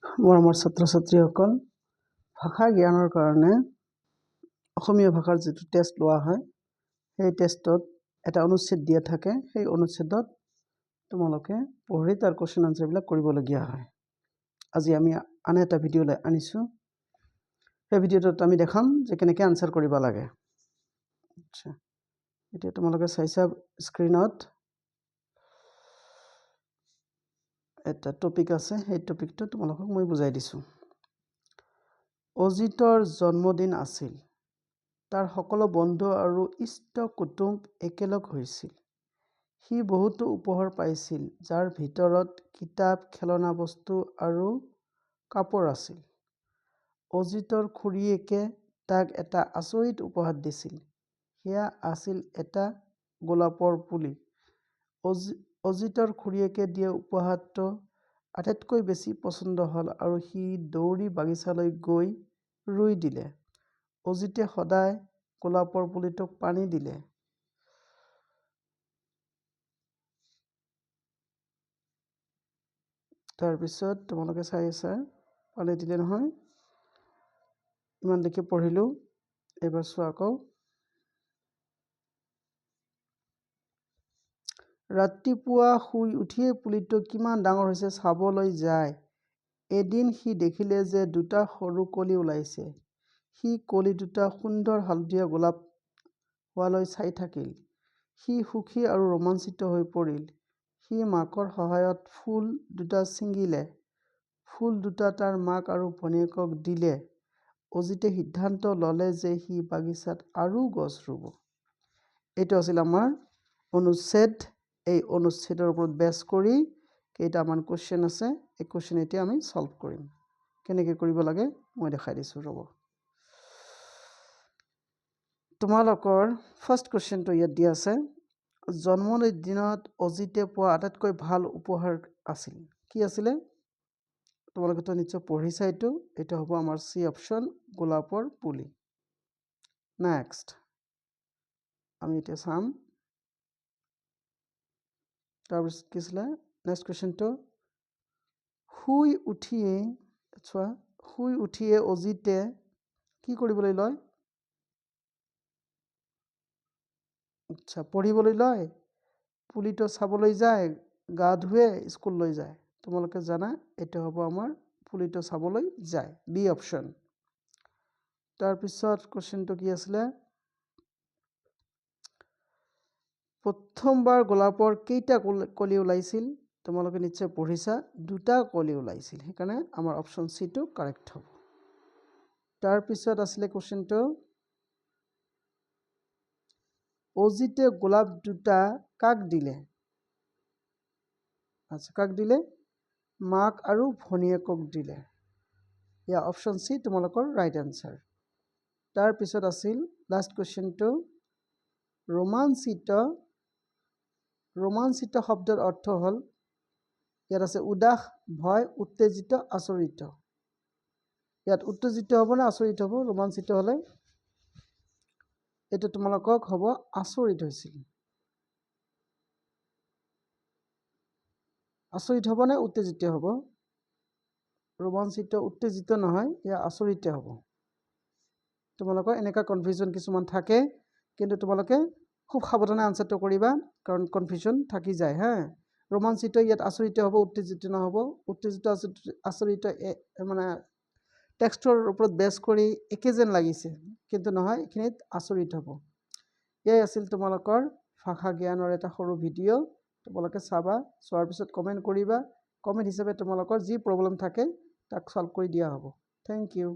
মৰমৰ ছাত্ৰ-ছাত্ৰীসকল, ভাষা জ্ঞানৰ কাৰণে অসমীয়া ভাষাৰ যিটো টেষ্ট লোৱা হয়, সেই টেষ্টত এটা অনুচ্ছেদ দিয়া থাকে। সেই অনুচ্ছেদত তোমালোকে পঢ়ি তাৰ কুৱেশ্যন আনচাৰবিলাক কৰিবলগীয়া হয়। আজি আমি আন এটা ভিডিঅ' লৈ আনিছোঁ। সেই ভিডিঅ'টোত আমি দেখাম যে কেনেকৈ আনচাৰ কৰিব লাগে। আচ্ছা, এতিয়া তোমালোকে চাইছা স্ক্ৰীনত এটা টপিক আছে। সেই টপিকটো তোমালোকক মই বুজাই দিছোঁ। অজিতৰ জন্মদিন আছিল। তাৰ সকলো বন্ধু আৰু ইষ্ট কুটুম একেলগ হৈছিল। সি বহুতো উপহাৰ পাইছিল, যাৰ ভিতৰত কিতাপ, খেলনা বস্তু আৰু কাপোৰ আছিল। অজিতৰ খুৰীয়েকে তাক এটা আচৰিত উপহাৰ দিছিল। সেয়া আছিল এটা গোলাপৰ পুলি। অজিতৰ খুৰীয়েকে দিয়া উপহাৰটো আটাইতকৈ বেছি পচন্দ হ'ল আৰু সি দৌৰি বাগিচালৈ গৈ ৰুই দিলে। অজিতে সদায় গোলাপৰ পুলিটোক পানী দিলে। তাৰপিছত তোমালোকে চাই আছা, পানী দিলে নহয়। ইমানলৈকে পঢ়িলোঁ। এবাৰ চোৱা আকৌ। ৰাতিপুৱা শুই উঠিয়ে পুলিটো কিমান ডাঙৰ হৈছে চাবলৈ যায়। এদিন সি দেখিলে যে দুটা সৰু কলি ওলাইছে। সি কলি দুটা সুন্দৰ হালধীয়া গোলাপ হোৱালৈ চাই থাকিল। সি সুখী আৰু ৰোমাঞ্চিত হৈ পৰিল। সি মাকৰ সহায়ত ফুল দুটা ছিঙিলে। ফুল দুটা তাৰ মাক আৰু ভনীয়েকক দিলে। অজিতে সিদ্ধান্ত ল'লে যে সি বাগিচাত আৰু গছ ৰুব। এইটো আছিল আমাৰ অনুচ্ছেদ। এই অনুচ্ছেদৰ ওপৰত বেছ কৰি কেইটামান কুৱেশ্যন আছে। এই কুৱেশ্যন এতিয়া আমি ছল্ভ কৰিম। কেনেকৈ কৰিব লাগে মই দেখাই দিছোঁ, ৰ'ব। তোমালোকৰ ফাৰ্ষ্ট কুৱেশ্যনটো ইয়াত দিয়া আছে। জন্মদিনত অজিতে পোৱা আটাইতকৈ ভাল উপহাৰ আছিল। কি আছিলে? তোমালোকেতো নিশ্চয় পঢ়িছা এইটো। এইটো হ'ব আমাৰ চি অপশ্যন, গোলাপৰ পুলি। নেক্সট আমি এতিয়া চাম। তাৰপিছত কি আছিলে নেক্সট কুৱেশ্যনটো? শুই উঠিয়ে অজিতে কি কৰিবলৈ লয়? আচ্ছা, পঢ়িবলৈ লয়, পুলিটো চাবলৈ যায়, গা ধুৱে, স্কুললৈ যায়। তোমালোকে জানা এইটো হ'ব আমাৰ পুলিটো চাবলৈ যায়, বি অপশ্যন। তাৰপিছত কুৱেশ্যনটো কি আছিলে? প্ৰথমবাৰ গোলাপৰ কেইটা কলি ওলাইছিল? তোমালোকে নিশ্চয় পঢ়িছা, দুটা কলি ওলাইছিল। সেইকাৰণে আমাৰ অপশ্যন চিটো কাৰেক্ট হ'ব। তাৰপিছত আছিলে কুৱেশ্যনটো, অজিতে গোলাপ দুটা কাক দিলে? আচ্ছা, কাক দিলে? মাক আৰু ভনীয়েকক দিলে। ইয়া অপশ্যন চি তোমালোকৰ ৰাইট এনচাৰ। তাৰপিছত আছিল লাষ্ট কুৱেশ্যনটো, ৰোমাঞ্চিত শব্দৰ অৰ্থ হ'ল, ইয়াত আছে উদাস, ভয়, উত্তেজিত, আচৰিত। ইয়াত উত্তেজিত হ'ব নে আচৰিত হ'ব? ৰোমাঞ্চিত হ'লে এইটো তোমালোকক হ'ব আচৰিত হৈছিল। আচৰিত হ'ব নে উত্তেজিত হ'ব? ৰোমাঞ্চিত, উত্তেজিত নহয়, এয়া আচৰিত হ'ব। তোমালোকৰ এনেকুৱা কনফিউজন কিছুমান থাকে, কিন্তু তোমালোকে খুব সাৱধানে আনচাৰটো কৰিবা, কাৰণ কনফিউজন থাকি যায়। ৰোমাঞ্চিত ইয়াত আচৰিত হ'ব, উত্তেজিত নহ'ব। উত্তেজিত আচৰিত মানে টেক্সটৰ ওপৰত বেছ কৰি একে যেন লাগিছে, কিন্তু নহয়, এইখিনিত আচৰিত হ'ব। এয়াই আছিল তোমালোকৰ ভাষা জ্ঞানৰ এটা সৰু ভিডিঅ'। তোমালোকে চাবা, চোৱাৰ পিছত কমেণ্ট কৰিবা। কমেণ্ট হিচাপে তোমালোকৰ যি প্ৰব্লেম থাকে তাক ছল্ভ কৰি দিয়া হ'ব। Thank U.